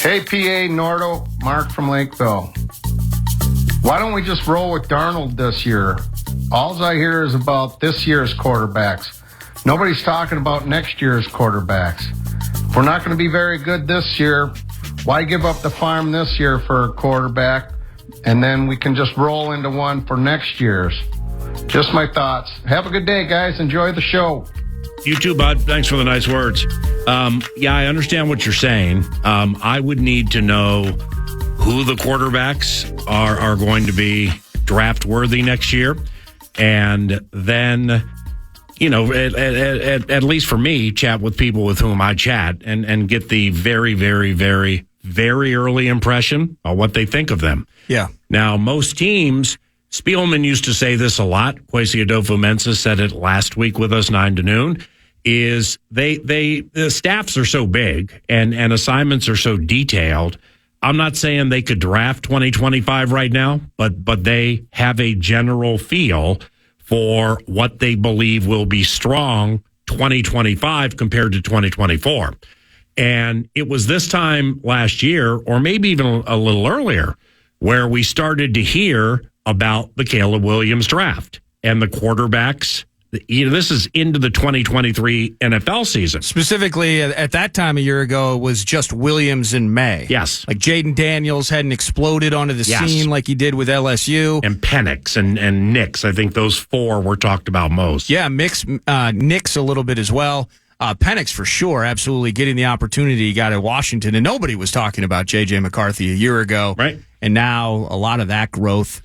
Hey, PA Nordo, Mark from Lakeville. Why don't we just roll with Darnold this year? All I hear is about this year's quarterbacks. Nobody's talking about next year's quarterbacks. If we're not going to be very good this year, why give up the farm this year for a quarterback, and then we can just roll into one for next year's? Just my thoughts. Have a good day, guys. Enjoy the show. You too, bud. Thanks for the nice words. Yeah, I understand what you're saying. I would need to know who the quarterbacks are going to be draft worthy next year. And then, you know, at least for me, chat with people with whom I chat and get the very, very, very, very early impression of what they think of them. Yeah. Now, most teams, Spielman used to say this a lot. Kwesi Adolfo-Mensah said it last week with us, 9 to noon, is the staffs are so big and assignments are so detailed. I'm not saying they could draft 2025 right now, but they have a general feel for what they believe will be strong 2025 compared to 2024. And it was this time last year, or maybe even a little earlier, where we started to hear about the Caleb Williams draft and the quarterbacks. You know, this is into the 2023 NFL season. Specifically, at that time a year ago, it was just Williams in May. Yes. Like Jaden Daniels hadn't exploded onto the scene like he did with LSU. And Penix and Nix. I think those four were talked about most. Yeah, Nix a little bit as well. Penix for sure, absolutely getting the opportunity he got at Washington. And nobody was talking about J.J. McCarthy a year ago. Right. And now a lot of that growth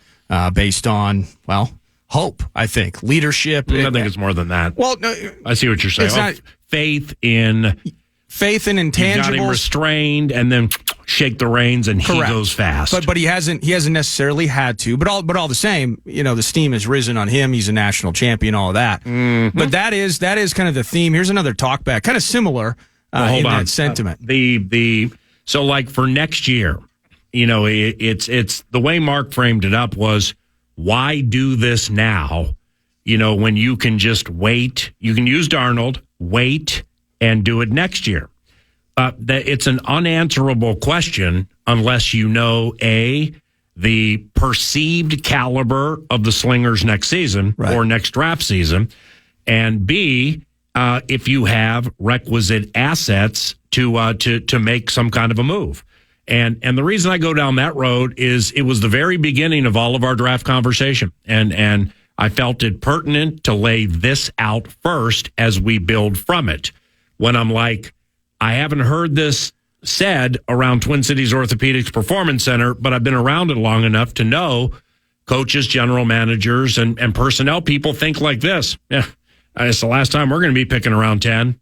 based on, well, hope, I think. Leadership. I think it's more than that. Well, no, I see what you're saying. Not, faith in intangibles. You got him restrained and then shake the reins and Correct. He goes fast. But he hasn't necessarily had to. But all the same, you know, the steam has risen on him. He's a national champion, all of that. Mm-hmm. But that is kind of the theme. Here's another talkback, kind of similar that sentiment. So like for next year, you know, it's the way Mark framed it up was, why do this now? You know, when you can just wait, you can use Darnold, wait, and do it next year. It's an unanswerable question unless you know, A, the perceived caliber of the Slingers next season or next draft season, and B, if you have requisite assets to make some kind of a move. And the reason I go down that road is it was the very beginning of all of our draft conversation. And I felt it pertinent to lay this out first as we build from it. When I'm like, I haven't heard this said around Twin Cities Orthopedics Performance Center, but I've been around it long enough to know coaches, general managers, and personnel people think like this. Yeah. It's the last time we're going to be picking around 10.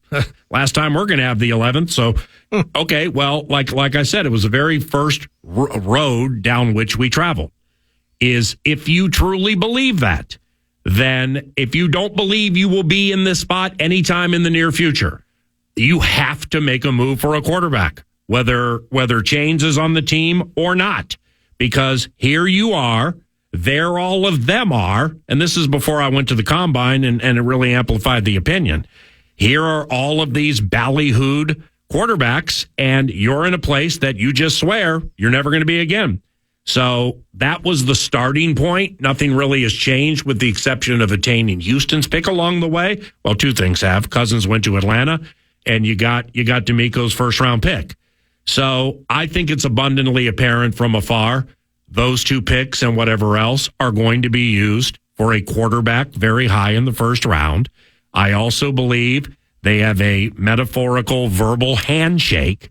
Last time we're going to have the 11th. So, okay, well, like I said, it was the very first road down which we traveled. Is if you truly believe that, then if you don't believe you will be in this spot anytime in the near future, you have to make a move for a quarterback, whether Chains is on the team or not, because here you are. There all of them are, and this is before I went to the combine, and it really amplified the opinion. Here are all of these ballyhooed quarterbacks, and you're in a place that you just swear you're never going to be again. So that was the starting point. Nothing really has changed with the exception of attaining Houston's pick along the way. Well, two things have. Cousins went to Atlanta, and you got D'Amico's first-round pick. So I think it's abundantly apparent from afar those two picks and whatever else are going to be used for a quarterback very high in the first round. I also believe they have a metaphorical verbal handshake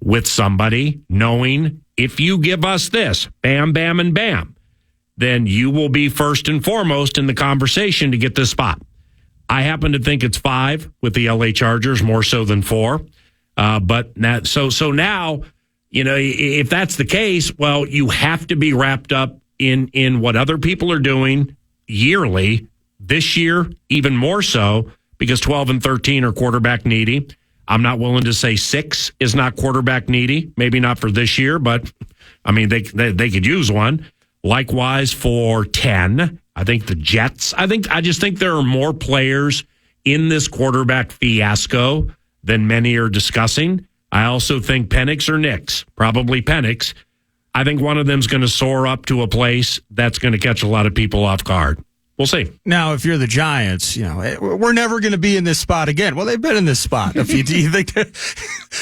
with somebody, knowing if you give us this, bam, bam, and bam, then you will be first and foremost in the conversation to get this spot. I happen to think it's 5 with the LA Chargers more so than 4. But that, so now, you know, if that's the case, well, you have to be wrapped up in what other people are doing yearly. This year, even more so, because 12 and 13 are quarterback needy. I'm not willing to say 6 is not quarterback needy. Maybe not for this year, but I mean, they could use one. Likewise for 10, I think the Jets. I just think there are more players in this quarterback fiasco than many are discussing. I also think Penix or Nix, probably Penix. I think one of them's going to soar up to a place that's going to catch a lot of people off guard. We'll see. Now, if you're the Giants, we're never going to be in this spot again. Well, they've been in this spot. Do you think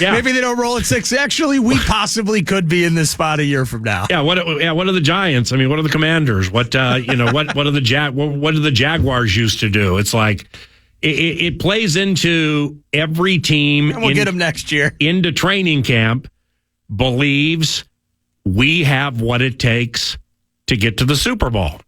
maybe they don't roll at 6? Actually, we possibly could be in this spot a year from now. Yeah. What are the Giants? I mean, what are the Commanders? What are what do the Jaguars used to do? It's like it plays into every team. And we'll get them next year. Into training camp believes we have what it takes to get to the Super Bowl.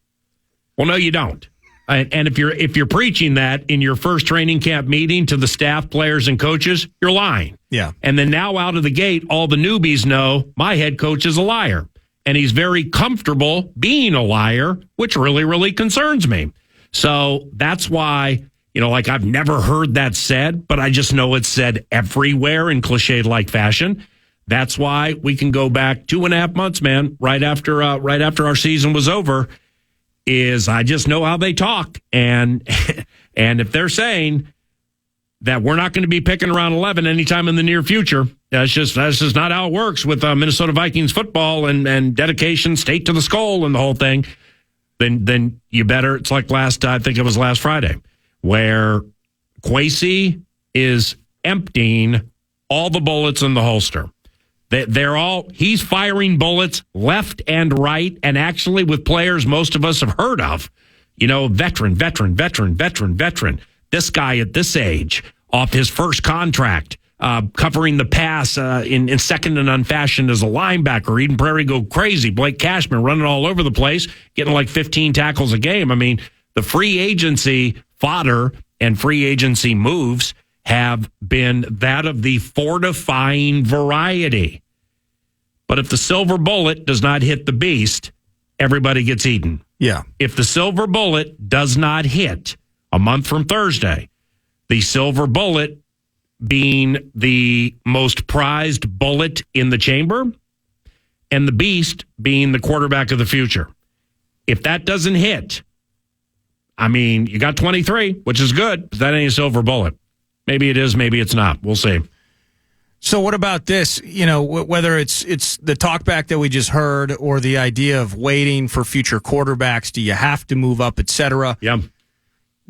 Well, no, you don't. And if you're preaching that in your first training camp meeting to the staff, players, and coaches, you're lying. Yeah. And then now out of the gate, all the newbies know my head coach is a liar. And he's very comfortable being a liar, which really, really concerns me. So that's why, I've never heard that said, but I just know it's said everywhere in cliched-like fashion. That's why we can go back 2.5 months, man, right after our season was over. I just know how they talk. And if they're saying that we're not going to be picking around 11 anytime in the near future, that's just not how it works with Minnesota Vikings football and dedication, state to the skull and the whole thing, then you better, it's like I think it was last Friday, where Kwesi is emptying all the bullets in the holster. He's firing bullets left and right, and actually with players most of us have heard of. Veteran. This guy at this age, off his first contract, covering the pass in second and unfashioned as a linebacker. Eden Prairie go crazy. Blake Cashman running all over the place, getting like 15 tackles a game. I mean, the free agency fodder and free agency moves have been that of the fortifying variety. But if the silver bullet does not hit the beast, everybody gets eaten. Yeah. If the silver bullet does not hit a month from Thursday, the silver bullet being the most prized bullet in the chamber and the beast being the quarterback of the future. If that doesn't hit, I mean, you got 23, which is good, but that ain't a silver bullet. Maybe it is, maybe it's not. We'll see. So what about this? Whether it's the talkback that we just heard or the idea of waiting for future quarterbacks, do you have to move up, et cetera? Yeah.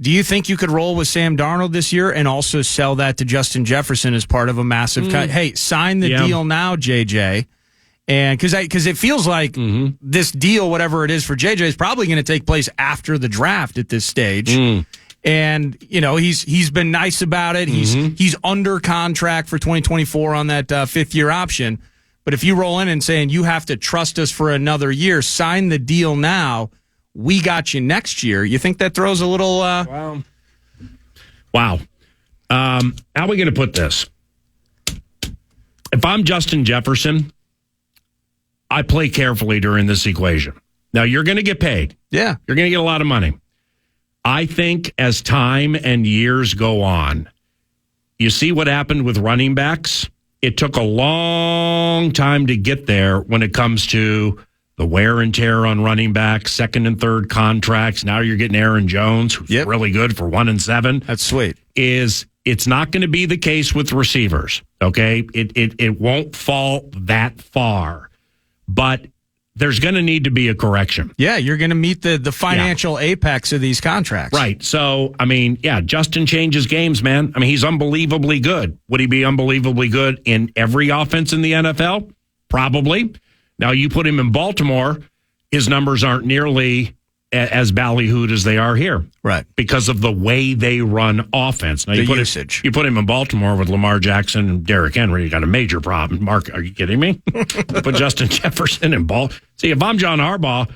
Do you think you could roll with Sam Darnold this year and also sell that to Justin Jefferson as part of a massive cut? Hey, sign the deal now, JJ. And because it feels like this deal, whatever it is for JJ, is probably going to take place after the draft at this stage. And he's been nice about it. He's under contract for 2024 on that 5th-year option. But if you roll in and saying you have to trust us for another year, sign the deal now. We got you next year. You think that throws a little? Wow. How are we going to put this? If I'm Justin Jefferson, I play carefully during this equation. Now you're going to get paid. Yeah, you're going to get a lot of money. I think as time and years go on, you see what happened with running backs. It took a long time to get there when it comes to the wear and tear on running backs, second and third contracts. Now you're getting Aaron Jones, who's really good for 1 and 7. That's sweet. It's not going to be the case with receivers. Okay, it won't fall that far, but there's going to need to be a correction. Yeah, you're going to meet the financial apex of these contracts. Right. So, I mean, Justin changes games, man. I mean, he's unbelievably good. Would he be unbelievably good in every offense in the NFL? Probably. Now, you put him in Baltimore, his numbers aren't nearly as ballyhooed as they are here. Right. Because of the way they run offense. Now, you put him in Baltimore with Lamar Jackson and Derrick Henry, you got a major problem. Mark, are you kidding me? Put Justin Jefferson in ball. See, if I'm John Harbaugh,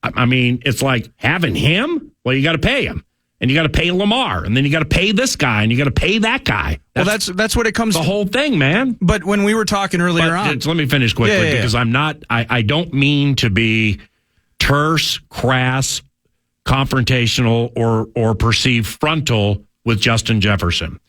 I mean, it's like having him, well, you got to pay him. And you got to pay Lamar, and then you got to pay this guy, and you got to pay that guy. That's what it comes to. The whole thing, man. But when we were talking earlier on. Let me finish quickly because I don't mean to be terse, crass, confrontational, or perceived frontal with Justin Jefferson.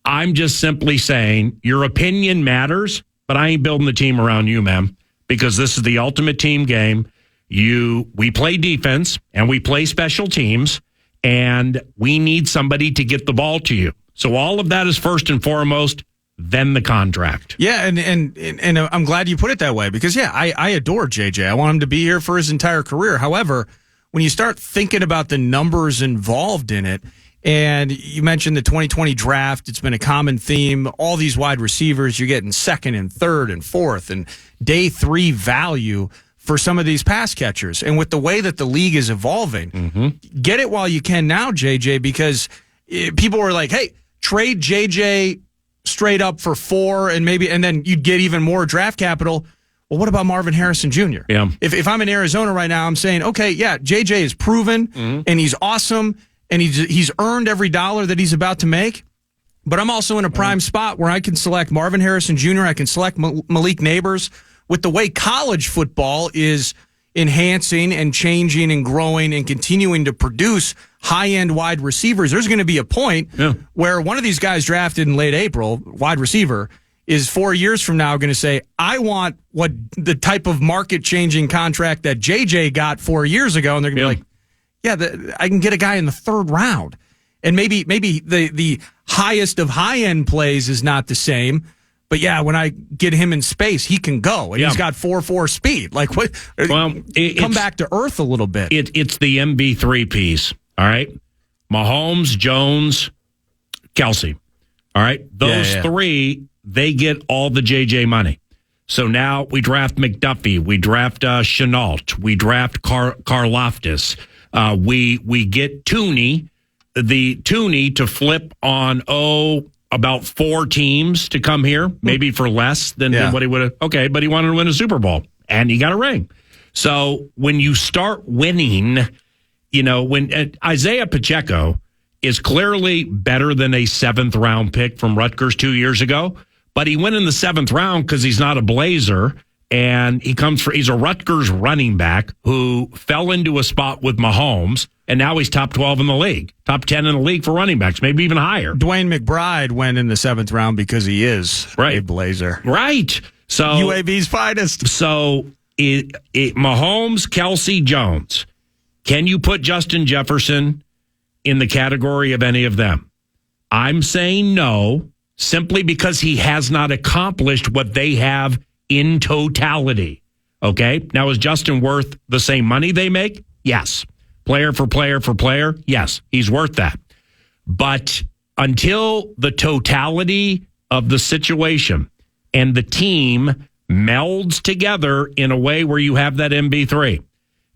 I'm just simply saying your opinion matters, but I ain't building the team around you, man, because this is the ultimate team game. We play defense, and we play special teams, and we need somebody to get the ball to you. So all of that is first and foremost then the contract. Yeah, and I'm glad you put it that way because, I adore JJ. I want him to be here for his entire career. However, when you start thinking about the numbers involved in it, and you mentioned the 2020 draft, it's been a common theme. All these wide receivers, you're getting second and third and fourth and day 3 value for some of these pass catchers. And with the way that the league is evolving, get it while you can now, JJ, because people were like, hey, trade JJ straight up for 4 and then you'd get even more draft capital. Well, what about Marvin Harrison Jr.? Yeah. If I'm in Arizona right now, I'm saying, okay, yeah, JJ is proven and he's awesome and he's earned every dollar that he's about to make. But I'm also in a prime spot where I can select Marvin Harrison Jr., I can select Malik Neighbors. With the way college football is enhancing and changing and growing and continuing to produce high-end wide receivers, there's going to be a point where one of these guys drafted in late April, wide receiver, is 4 years from now going to say, I want what the type of market-changing contract that JJ got 4 years ago. And they're going to be like, I can get a guy in the 3rd round. And maybe the highest of high-end plays is not the same. But when I get him in space, he can go. And he's got 4.4 speed. Like what? Well, come back to earth a little bit. It's the MB3 piece. All right. Mahomes, Jones, Kelsey. All right. Those 3, they get all the JJ money. So now we draft McDuffie, we draft Chenault, we draft Karlaftis. We get Tooney, to flip on about 4 teams to come here, maybe for less than what he would have. Okay, but he wanted to win a Super Bowl, and he got a ring. So when you start winning, when Isaiah Pacheco is clearly better than a 7th round pick from Rutgers 2 years ago, but he went in the 7th round because he's not a Blazer, and he's a Rutgers running back who fell into a spot with Mahomes, and now he's top 12 in the league, top 10 in the league for running backs, maybe even higher. Dwayne McBride went in the 7th round because he is a Blazer. Right. So UAB's finest. So Mahomes, Kelsey, Jones. Can you put Justin Jefferson in the category of any of them? I'm saying no, simply because he has not accomplished what they have in totality. Okay? Now, is Justin worth the same money they make? Yes. Player for player for player? Yes, he's worth that. But until the totality of the situation and the team melds together in a way where you have that MB3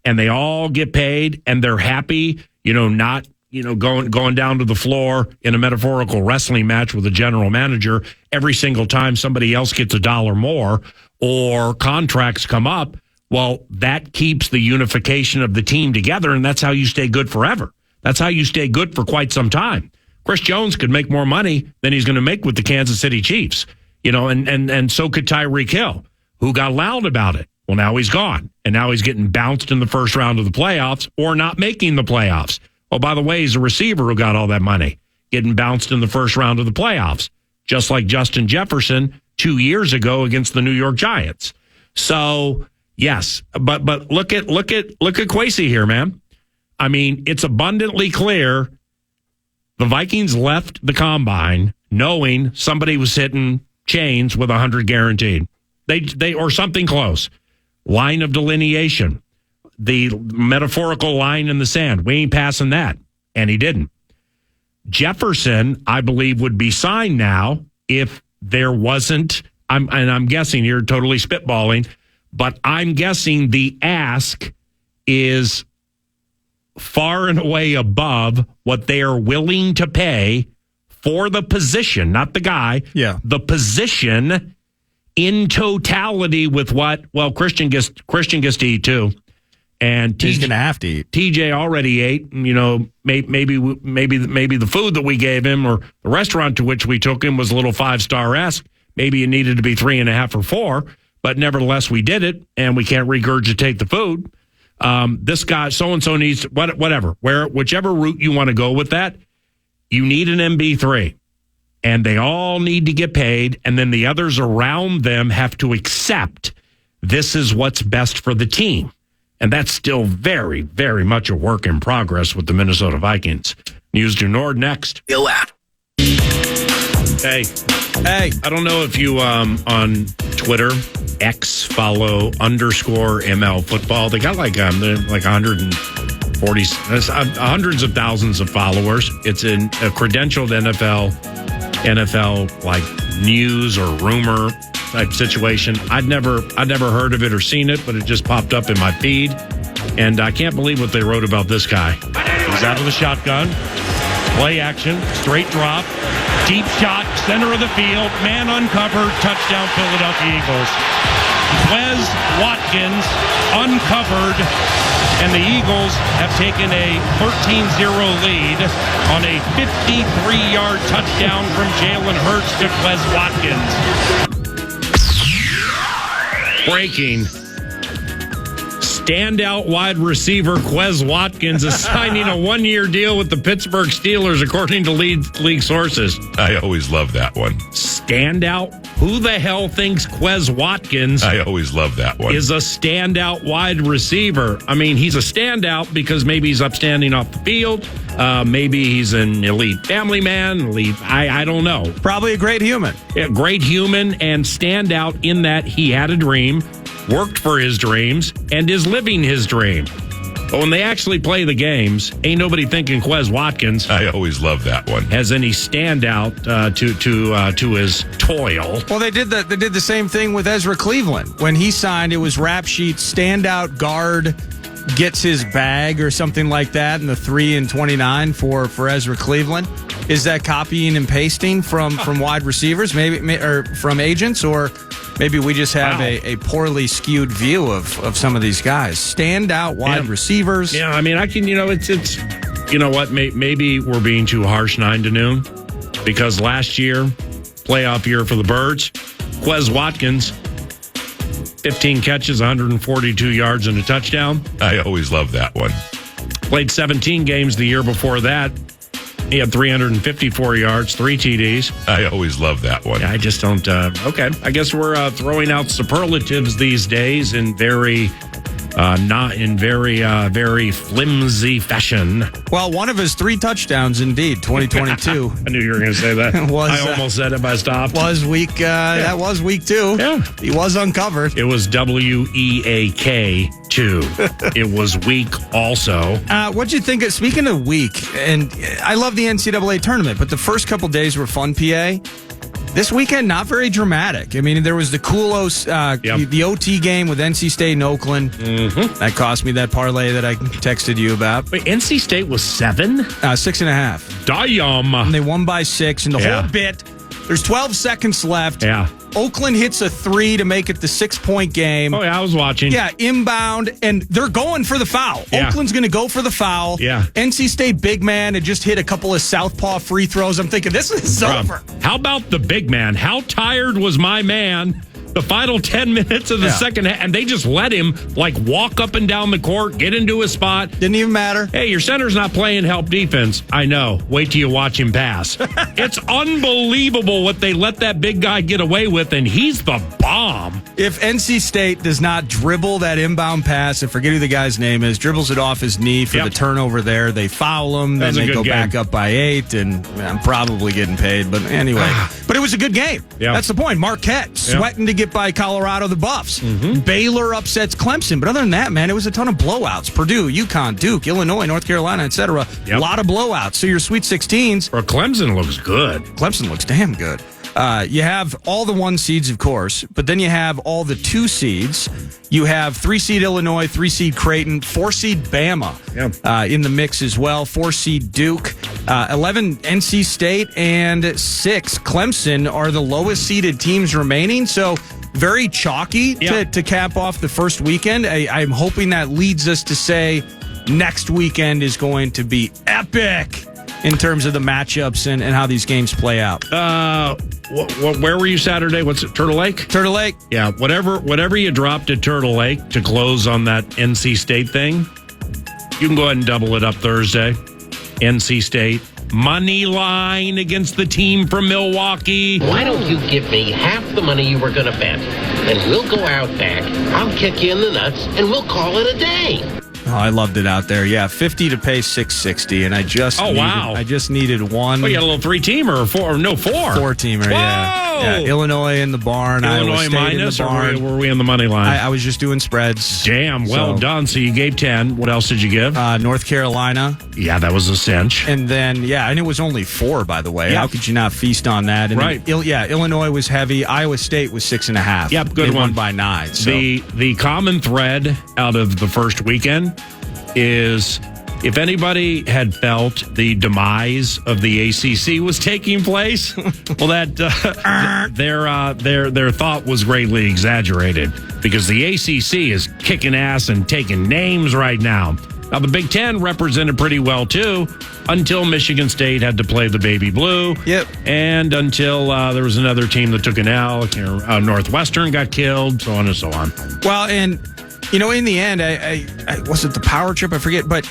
and they all get paid and they're happy, not going down to the floor in a metaphorical wrestling match with a general manager every single time somebody else gets $1 more or contracts come up. Well, that keeps the unification of the team together, and that's how you stay good forever. That's how you stay good for quite some time. Chris Jones could make more money than he's going to make with the Kansas City Chiefs, and so could Tyreek Hill, who got loud about it. Well, now he's gone, and now he's getting bounced in the first round of the playoffs or not making the playoffs. Oh, by the way, he's a receiver who got all that money, getting bounced in the first round of the playoffs, just like Justin Jefferson 2 years ago against the New York Giants. So, yes, but look at Kwesi here, man. I mean, it's abundantly clear the Vikings left the combine knowing somebody was hitting chains with 100 guaranteed. They or something close. Line of delineation. The metaphorical line in the sand. We ain't passing that. And he didn't. Jefferson, I believe, would be signed now if there wasn't, I'm guessing here, totally spitballing, but I'm guessing the ask is far and away above what they are willing to pay for the position, not the guy, the position in totality with what, Christian gets to eat too. And he's going to have to eat. TJ already ate, maybe the food that we gave him or the restaurant to which we took him was a little 5-star-esque. Maybe it needed to be 3.5 or 4, but nevertheless we did it, and we can't regurgitate the food. This guy, so-and-so needs, whatever, whichever route you want to go with that, you need an MB3. And they all need to get paid, and then the others around them have to accept this is what's best for the team. And that's still very, very much a work in progress with the Minnesota Vikings. News to Nord next. Go out. Hey, I don't know if you on Twitter, X, follow _ML football. They got like 140, hundreds of thousands of followers. It's a credentialed NFL like news or rumor type situation. I'd never heard of it or seen it, but it just popped up in my feed. And I can't believe what they wrote about this guy. He's out of the shotgun. Play action, straight drop, deep shot, center of the field, man uncovered, touchdown Philadelphia Eagles. Wes Watkins uncovered, and the Eagles have taken a 13-0 lead on a 53-yard touchdown from Jalen Hurts to Wes Watkins. Breaking. Standout wide receiver Quez Watkins is signing a one-year deal with the Pittsburgh Steelers, according to league sources. I always love that one. Standout? Who the hell thinks Quez Watkins I always love that one. is a standout wide receiver? I mean, he's a standout because maybe he's upstanding off the field. Maybe he's an elite family man. I don't know. Probably a great human. A great human and standout in that he had a dream, worked for his dreams, and is living his dream. But when they actually play the games, ain't nobody thinking Quez Watkins I always love that one. has any standout to his toil. Well, they did the same thing with Ezra Cleveland. When he signed, it was rap sheet, standout guard gets his bag or something like that in the 3 and 29 for Ezra Cleveland. Is that copying and pasting from wide receivers, maybe, or from agents, or maybe we just have a poorly skewed view of some of these guys? Standout wide receivers. Yeah, I mean, it's you know what? Maybe we're being too harsh 9 to noon because last year, playoff year for the Birds, Quez Watkins, 15 catches, 142 yards, and a touchdown. I always love that one. Played 17 games the year before that. He had 354 yards, 3 TDs. I always love that one. I just don't. Okay, I guess we're throwing out superlatives these days in very flimsy fashion. Well, one of his 3 touchdowns, indeed, 2022. I knew you were going to say that. I almost said it, but I stopped. Was week. That was week 2. Yeah, he was uncovered. It was WEAK 2. It was weak also. What'd you think of, speaking of weak, and I love the NCAA tournament, but the first couple days were fun, PA. This weekend, not very dramatic. I mean, there was the Kulos, the OT game with NC State and Oakland. Mm-hmm. That cost me that parlay that I texted you about. Wait, NC State was 7? 6.5. Damn. And they won by 6, and the whole bit, there's 12 seconds left. Yeah. Oakland hits a 3 to make it the 6-point game. Oh, yeah, I was watching. Yeah, inbound, and they're going for the foul. Yeah. Oakland's going to go for the foul. Yeah. NC State big man had just hit a couple of southpaw free throws. I'm thinking, this is over. How about the big man? How tired was my man the final 10 minutes of the second half? And they just let him, walk up and down the court, get into his spot. Didn't even matter. Hey, your center's not playing help defense. I know. Wait till you watch him pass. It's unbelievable what they let that big guy get away with, and he's the bomb. If NC State does not dribble that inbound pass, I forget who the guy's name is, dribbles it off his knee for the turnover there, they foul him, then they go back up by 8, and I'm probably getting paid. But anyway, but it was a good game. Yeah. That's the point. Marquette sweating to get by Colorado, the Buffs. Mm-hmm. Baylor upsets Clemson. But other than that, man, it was a ton of blowouts. Purdue, UConn, Duke, Illinois, North Carolina, etc. A lot of blowouts. So your Sweet 16s. Well, Clemson looks good. Clemson looks damn good. You have all the 1 seeds, of course, but then you have all the 2 seeds. You have 3-seed Illinois, 3-seed Creighton, 4-seed Bama in the mix as well, 4-seed Duke, 11 NC State, and 6 Clemson are the lowest seeded teams remaining. So very chalky to cap off the first weekend. I'm hoping that leads us to say next weekend is going to be epic in terms of the matchups and how these games play out. Where were you Saturday? What's it, Turtle Lake? Turtle Lake. Yeah, whatever you dropped at Turtle Lake to close on that NC State thing, you can go ahead and double it up Thursday. NC State, money line against the team from Milwaukee. Why don't you give me half the money you were going to bet, and we'll go out back, I'll kick you in the nuts, and we'll call it a day. Oh, I loved it out there. Yeah, 50 to pay 660, and I just needed one. Oh, you got a little 3-teamer or 4? No, 4. 4-teamer. Yeah. Illinois in the barn. Illinois minus, or were we on the money line? I was just doing spreads. Damn, well done. So you gave 10. What else did you give? North Carolina. Yeah, that was a cinch. And then, and it was only 4, by the way. Yep. How could you not feast on that? And right. Then, Illinois was heavy. Iowa State was 6.5. Yep, good they one. Won by 9. So. The common thread out of the first weekend is, if anybody had felt the demise of the ACC was taking place, well, that their thought was greatly exaggerated, because the ACC is kicking ass and taking names right now. Now, the Big Ten represented pretty well, too, until Michigan State had to play the Baby Blue. Yep. And until there was another team that took an L. Northwestern got killed, so on and so on. Well, and, in the end, I was it the power trip? I forget, but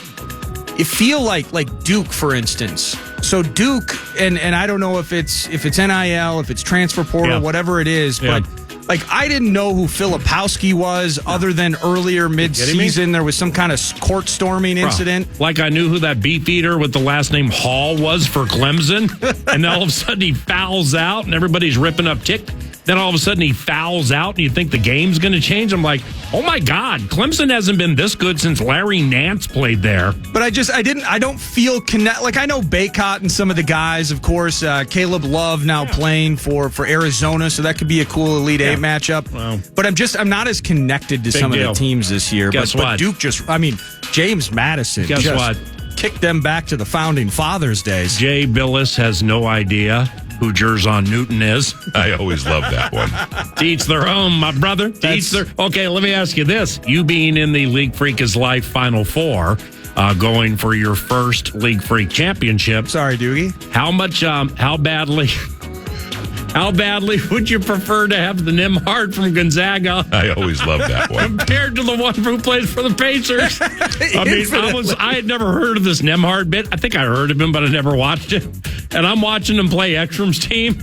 it feel like Duke, for instance. So Duke, and I don't know if it's NIL, if it's transfer portal, whatever it is, but I didn't know who Filipowski was other than earlier mid-season. There was some kind of court storming incident. Like I knew who that beef eater with the last name Hall was for Clemson, and then all of a sudden he fouls out and everybody's ripping up tick. Then all of a sudden he fouls out and you think the game's going to change. I'm like, oh my God, Clemson hasn't been this good since Larry Nance played there. But I don't feel connect. Like, I know Baycott and some of the guys, of course, Caleb Love now playing for Arizona, so that could be a cool Elite Eight matchup. Wow. But I'm not as connected to some of the teams this year. Guess but what? Duke James Madison kicked them back to the Founding Fathers days. Jay Billis has no idea who Jerzon Newton is. I always love that one. To each their own, my brother. Okay, let me ask you this. You being in the League Freak is Life Final Four, going for your first League Freak championship. Sorry, Doogie. How badly would you prefer to have the Nimhard from Gonzaga? I always love that one. Compared to the one who plays for the Pacers? I had never heard of this Nimhard bit. I think I heard of him, but I never watched it. And I'm watching him play Ekstrom's team,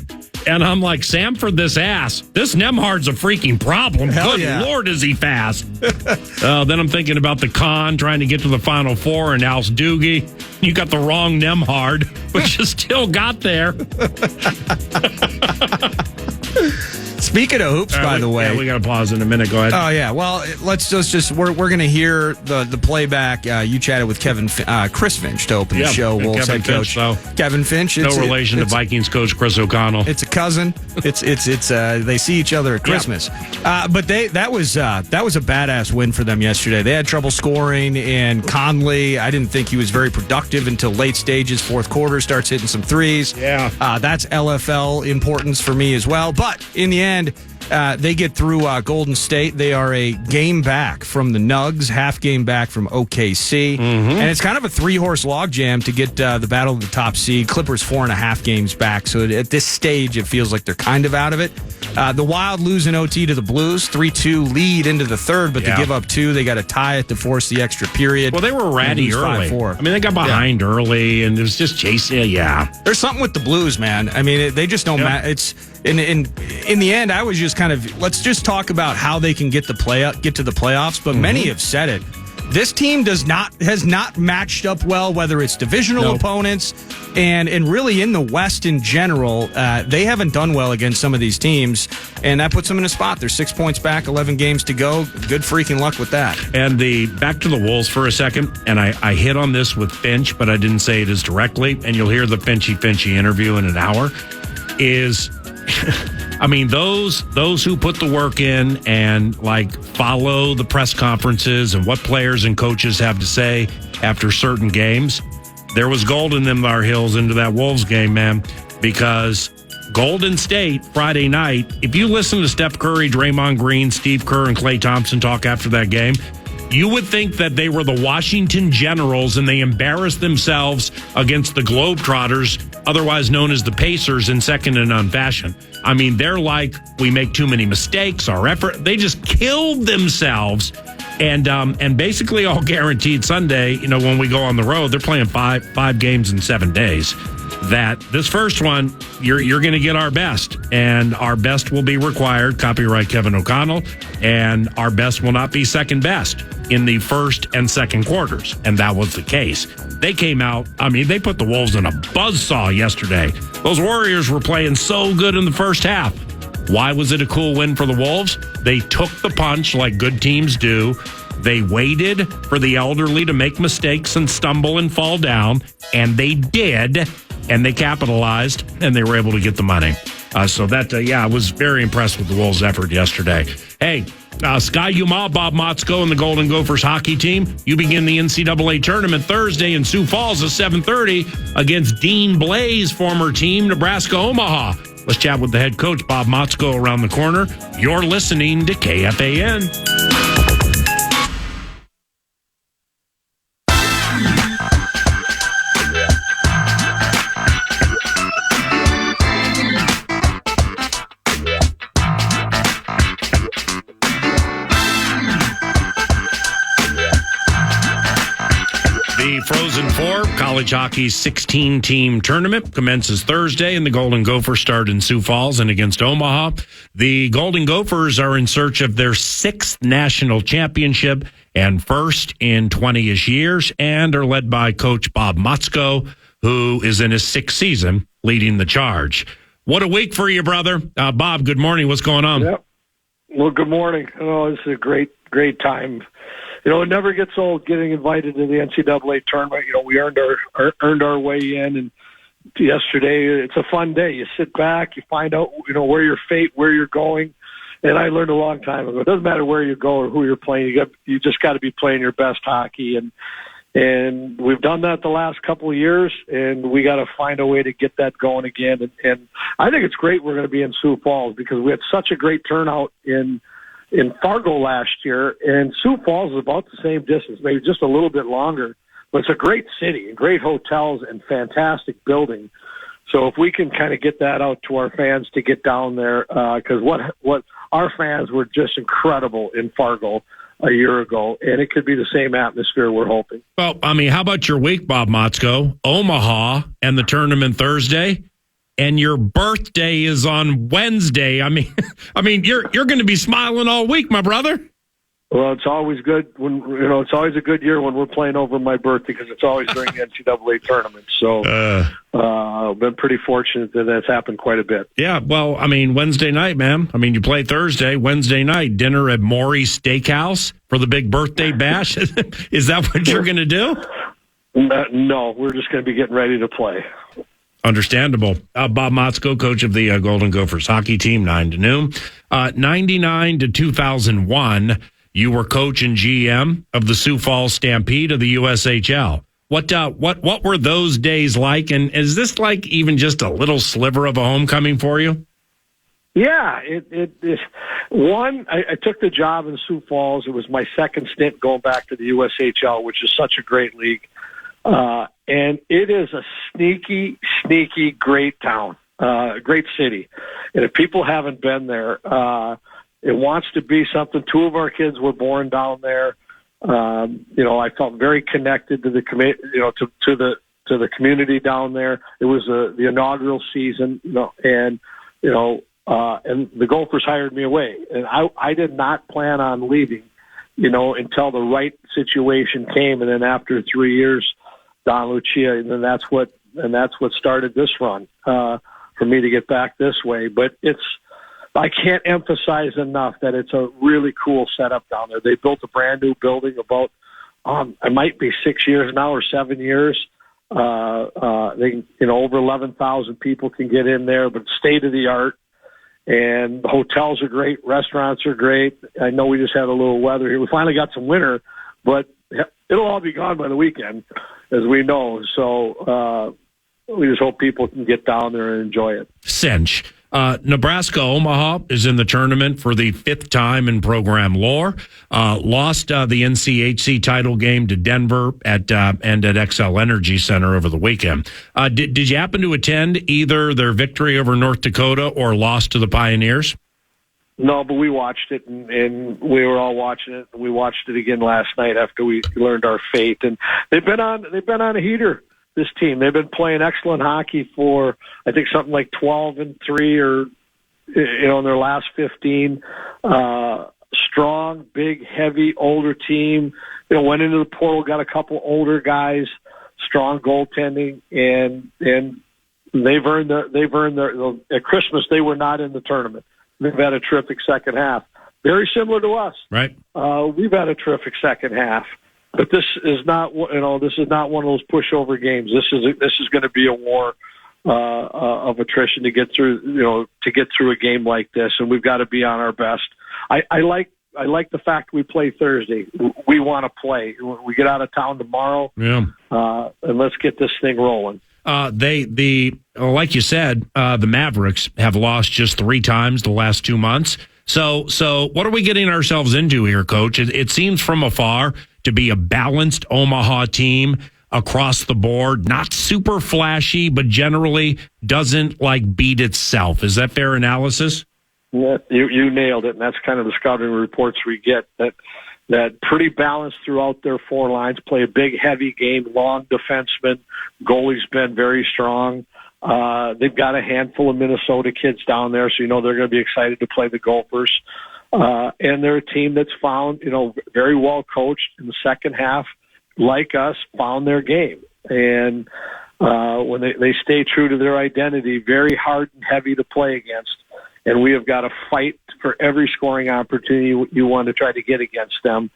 and I'm like, Samford, this ass. This Nemhard's a freaking problem. Good Lord, is he fast. Then I'm thinking about the Con trying to get to the Final Four, and Al's Doogie. You got the wrong Nemhard, but you still got there. Speaking of hoops, by the way. Yeah, we got to pause in a minute. Go ahead. Oh, yeah. Well, let's just we're going to hear the playback. You chatted with Chris Finch to open the show, Wolves head coach. Kevin Finch. No relation to Vikings coach Chris O'Connell. It's a cousin. It's they see each other at Christmas. But that was a badass win for them yesterday. They had trouble scoring, and Conley, I didn't think he was very productive until late stages, fourth quarter, starts hitting some threes. Yeah. That's LFL importance for me as well. But in the end, they get through Golden State. They are a game back from the Nugs, half game back from OKC. Mm-hmm. And it's kind of a 3-horse logjam to get the battle of the top seed. Clippers 4.5 games back. So at this stage, it feels like they're kind of out of it. The Wild lose in OT to the Blues, 3-2 lead into the third, but they give up 2. They got to tie it to force the extra period. Well, they were ratty early. 5-4. I mean, they got behind early, and it was just chasing. There's something with the Blues, man. I mean, they just don't matter. It's in the end, I was just kind of, let's just talk about how they can get to the playoffs. But many have said it. This team has not matched up well, whether it's divisional opponents and really in the West in general. They haven't done well against some of these teams, and that puts them in a spot. They're 6 points back, 11 games to go. Good freaking luck with that. And back to the Wolves for a second, and I hit on this with Finch, but I didn't say it as directly, and you'll hear the Finchy interview in an hour, is... I mean, those who put the work in and follow the press conferences and what players and coaches have to say after certain games, there was gold in them Tar Heels into that Wolves game, man, because Golden State Friday night, if you listen to Steph Curry, Draymond Green, Steve Kerr, and Klay Thompson talk after that game, you would think that they were the Washington Generals and they embarrassed themselves against the Globetrotters, otherwise known as the Pacers, in second and none fashion. I mean, they're like, we make too many mistakes, our effort. They just killed themselves. And basically all guaranteed Sunday, when we go on the road, they're playing five games in 7 days. That this first one, you're going to get our best, and our best will be required. Copyright Kevin O'Connell, and our best will not be second best. in the first and second quarters, and that was the case. They came out, they put the Wolves in a buzzsaw yesterday. Those Warriors were playing so good in the first half. Why was it a cool win for the Wolves? They took the punch like good teams do. They waited for the elderly to make mistakes and stumble and fall down, and they did, and they capitalized, and they were able to get the money. I was very impressed with the Wolves' effort yesterday. Hey, Sky Umal, Bob Motzko, and the Golden Gophers hockey team, you begin the NCAA tournament Thursday in Sioux Falls at 7:30 against Dean Blay's former team, Nebraska Omaha. Let's chat with the head coach, Bob Motzko, around the corner. You're listening to KFAN. The Frozen Four, college hockey's 16-team tournament, commences Thursday, and the Golden Gophers start in Sioux Falls and against Omaha. The Golden Gophers are in search of their 6th national championship and first in 20-ish years, and are led by Coach Bob Motzko, who is in his 6th season leading the charge. What a week for you, brother. Bob, good morning. What's going on? Yep. Well, good morning. This is a great time. It never gets old getting invited to the NCAA tournament. We earned our way in, and yesterday it's a fun day. You sit back, you find out, where your fate, where you're going. And I learned a long time ago, it doesn't matter where you go or who you're playing. You just got to be playing your best hockey, and we've done that the last couple of years, and we got to find a way to get that going again. And I think it's great we're going to be in Sioux Falls because we had such a great turnout in Fargo last year, and Sioux Falls is about the same distance, maybe just a little bit longer, but it's a great city and great hotels and fantastic building. So if we can kind of get that out to our fans to get down there, because what our fans were just incredible in Fargo a year ago, and it could be the same atmosphere we're hoping. Well, how about your week, Bob Motzko? Omaha and the tournament Thursday. And your birthday is on Wednesday. You're going to be smiling all week, my brother. Well, it's always good when it's always a good year when we're playing over my birthday because it's always during the NCAA tournament. So I've been pretty fortunate that that's happened quite a bit. Yeah, well, Wednesday night, man. You play Thursday, Wednesday night, dinner at Maury's Steakhouse for the big birthday bash. Is that what you're going to do? No, we're just going to be getting ready to play. Understandable. Bob Motzko, coach of the Golden Gophers hockey team, 9 to noon. 99 to 2001, you were coach and GM of the Sioux Falls Stampede of the USHL. What were those days like? And is this like even just a little sliver of a homecoming for you? Yeah, I took the job in Sioux Falls. It was my second stint going back to the USHL, which is such a great league. And it is a sneaky, great town, great city. And if people haven't been there, it wants to be something. 2 of our kids were born down there. I felt very connected to the to the community down there. It was the inaugural season, and the Gophers hired me away, and I did not plan on leaving, until the right situation came, and then after 3 years. Don Lucia, and that's what started this run for me to get back this way. But I can't emphasize enough that it's a really cool setup down there. They built a brand new building about it might be 6 years now or 7 years. They over 11,000 people can get in there, but state of the art. And the hotels are great, restaurants are great. I know we just had a little weather here. We finally got some winter, but it'll all be gone by the weekend, as we know. So we just hope people can get down there and enjoy it. Cinch. Nebraska Omaha is in the tournament for the 5th time in program lore. Lost the NCHC title game to Denver and at XL Energy Center over the weekend. Did you happen to attend either their victory over North Dakota or loss to the Pioneers? No, but we watched it, and we were all watching it. We watched it again last night after we learned our fate. And they've been on a heater, this team. They've been playing excellent hockey for, I think, something like 12-3 or, in their last 15. strong, big, heavy, older team. Went into the portal, got a couple older guys, strong goaltending, and they've earned their at Christmas they were not in the tournament. They've had a terrific second half, very similar to us. Right. We've had a terrific second half, but this is not this is not one of those pushover games. This is going to be a war of attrition to get through a game like this, and we've got to be on our best. I like the fact we play Thursday. We want to play. We get out of town tomorrow, and let's get this thing rolling. Like you said, the Mavericks have lost just 3 times the last 2 months. So what are we getting ourselves into here, Coach? It seems from afar to be a balanced Omaha team across the board, not super flashy, but generally doesn't beat itself. Is that fair analysis? Yeah, you nailed it, and that's kind of the scouting reports we get, that pretty balanced throughout their 4 lines, play a big, heavy game, long defenseman, goalie's been very strong. They've got a handful of Minnesota kids down there, so they're going to be excited to play the Gophers. And they're a team that's found, very well coached in the second half, like us, found their game. And when they stay true to their identity, very hard and heavy to play against. And we have got to fight for every scoring opportunity you want to try to get against them.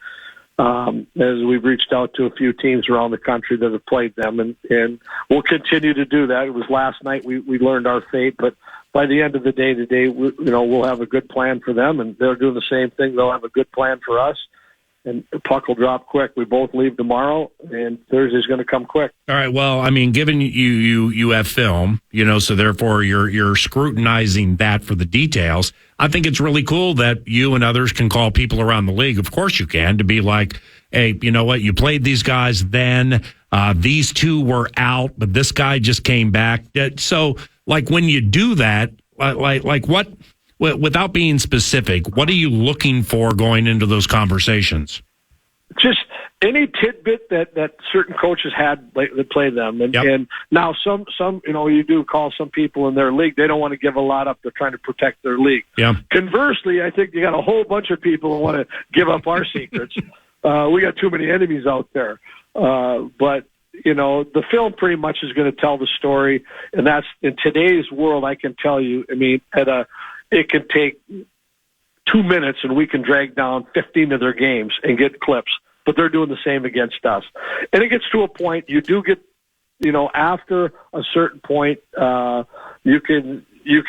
As we've reached out to a few teams around the country that have played them, and we'll continue to do that. It was last night we learned our fate, but by the end of the day today, we'll have a good plan for them, and they're doing the same thing. They'll have a good plan for us. And the puck will drop quick. We both leave tomorrow, and Thursday's going to come quick. All right. Well, I mean, given you have film, so therefore you're scrutinizing that for the details. I think it's really cool that you and others can call people around the league. Of course you can, to be like, hey, you know what? You played these guys then. These 2 were out, but this guy just came back. So, when you do that, like what? Without being specific, what are you looking for going into those conversations? Just any tidbit that certain coaches had that played them. And now some you do call some people in their league, they don't want to give a lot up. They're trying to protect their league. Yeah. Conversely, I think you got a whole bunch of people who want to give up our secrets. We got too many enemies out there. But the film pretty much is going to tell the story. And that's in today's world, I can tell you, it can take 2 minutes and we can drag down 15 of their games and get clips, but they're doing the same against us. And it gets to a point you do get, after a certain point, you can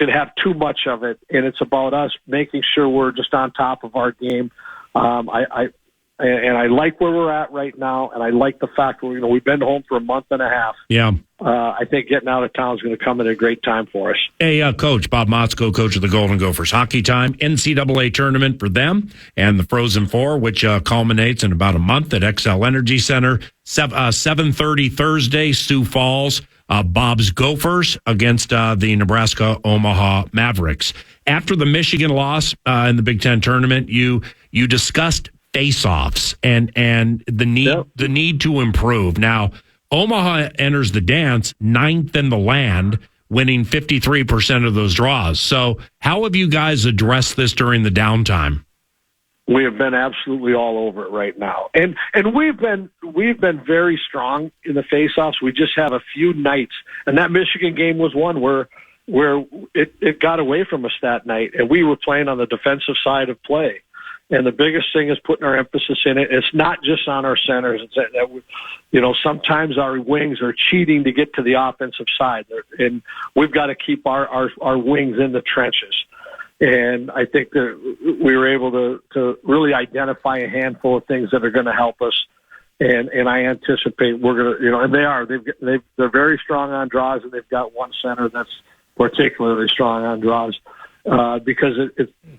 have too much of it, and it's about us making sure we're just on top of our game. I like where we're at right now, and I like the fact that we've been home for a month and a half. Yeah. I think getting out of town is going to come at a great time for us. Hey, Coach Bob Motzko, coach of the Golden Gophers. Hockey time, NCAA tournament for them and the Frozen Four, which culminates in about a month at XL Energy Center. 7:30 Thursday, Sioux Falls. Bob's Gophers against the Nebraska Omaha Mavericks. After the Michigan loss in the Big Ten tournament, you discussed face-offs and the need to improve. Now, Omaha enters the dance 9th in the land, winning 53% of those draws. So how have you guys addressed this during the downtime? We have been absolutely all over it right now. And we've been very strong in the face-offs. We just have a few nights. And that Michigan game was one where it got away from us that night, and we were playing on the defensive side of play. And the biggest thing is putting our emphasis in it. It's not just on our centers. It's that sometimes our wings are cheating to get to the offensive side, and we've got to keep our wings in the trenches. And I think that we were able to really identify a handful of things that are going to help us. And I anticipate we're going to, and they are. They're very strong on draws, and they've got one center that's particularly strong on draws. Because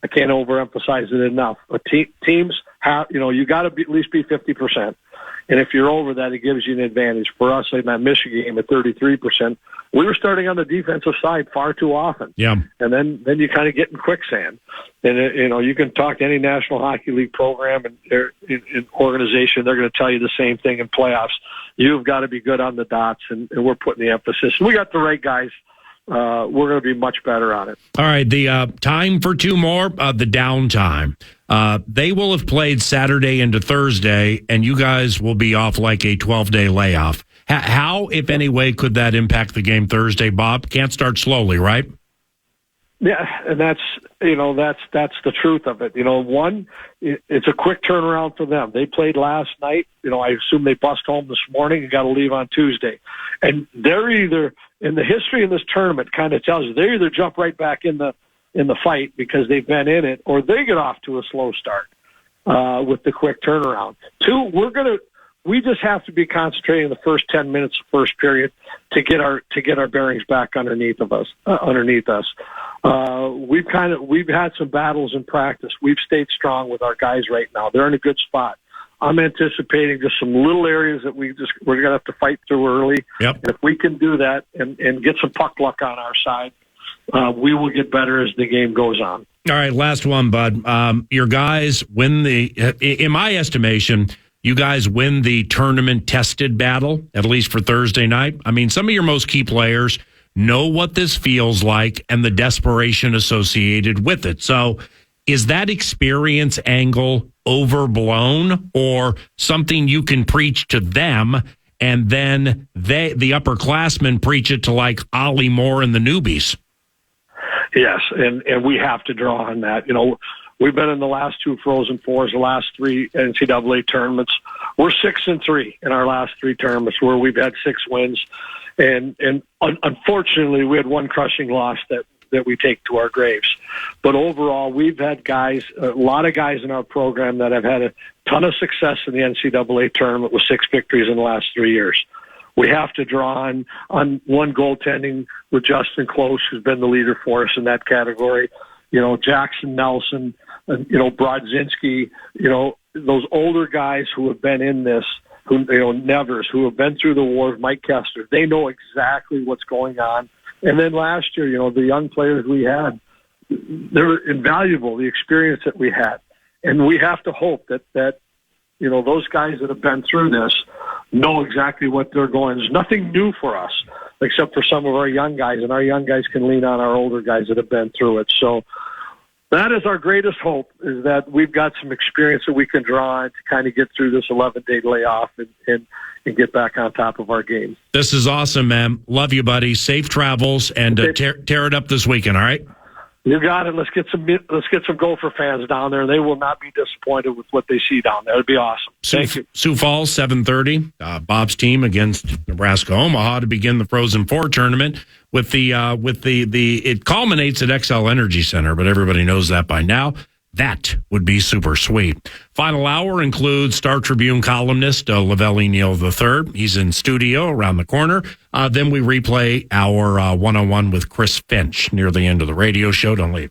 I can't overemphasize it enough. Teams have, you got to at least be 50%. And if you're over that, it gives you an advantage. For us, in that Michigan game at 33%, we were starting on the defensive side far too often. Yeah. And then you kind of get in quicksand. And, you can talk to any National Hockey League program and in organization, they're going to tell you the same thing in playoffs. You've got to be good on the dots, and we're putting the emphasis. We got the right guys. We're going to be much better on it. All right, the time for 2 more, the downtime. They will have played Saturday into Thursday, and you guys will be off like a 12-day layoff. How, if any way, could that impact the game Thursday, Bob? Can't start slowly, right? Yeah, and that's the truth of it. One, it's a quick turnaround for them. They played last night. I assume they bust home this morning and got to leave on Tuesday. And they're either, in the history of this tournament, kind of tells you, they either jump right back in the fight because they've been in it, or they get off to a slow start with the quick turnaround. Two, we just have to be concentrating the first 10 minutes of first period to get our bearings back underneath us. We've had some battles in practice. We've stayed strong with our guys right now. They're in a good spot. I'm anticipating just some little areas that we're going to have to fight through early. Yep. And if we can do that and get some puck luck on our side, we will get better as the game goes on. All right, last one, Bud. Your guys win in my estimation, you guys win the tournament tested battle, at least for Thursday night. I mean, some of your most key players know what this feels like and the desperation associated with it. So is that experience angle overblown or something you can preach to them and then the upperclassmen preach it to like Ollie Moore and the newbies? Yes, and we have to draw on that. We've been in the last 2 Frozen Fours, the last 3 NCAA tournaments. We're 6-3 in our last 3 tournaments, where we've had 6 wins, and unfortunately, we had 1 crushing loss that we take to our graves. But overall, we've had a lot of guys in our program that have had a ton of success in the NCAA tournament with 6 victories in the last 3 years. We have to draw on one goaltending with Justin Close, who's been the leader for us in that category. Jackson Nelson, Brodzinski, those older guys who have been in this, Nevers, who have been through the war, Mike Kester, they know exactly what's going on. And then last year, the young players we had, they're invaluable, the experience that we had. And we have to hope that those guys that have been through this know exactly what they're going. There's nothing new for us except for some of our young guys, and our young guys can lean on our older guys that have been through it. So that is our greatest hope, is that we've got some experience that we can draw on to kind of get through this 11-day layoff and get back on top of our game. This is awesome, man. Love you, buddy. Safe travels, and tear it up this weekend, all right? You got it. Let's get some Gopher fans down there. They will not be disappointed with what they see down there. It'd be awesome. Thank you. Sioux Falls, 7:30. Bob's team against Nebraska Omaha to begin the Frozen Four tournament. With the it culminates at XL Energy Center, but everybody knows that by now. That would be super sweet. Final hour includes Star Tribune columnist Lavelli Neal III. He's in studio around the corner. Then we replay our one-on-one with Chris Finch near the end of the radio show. Don't leave.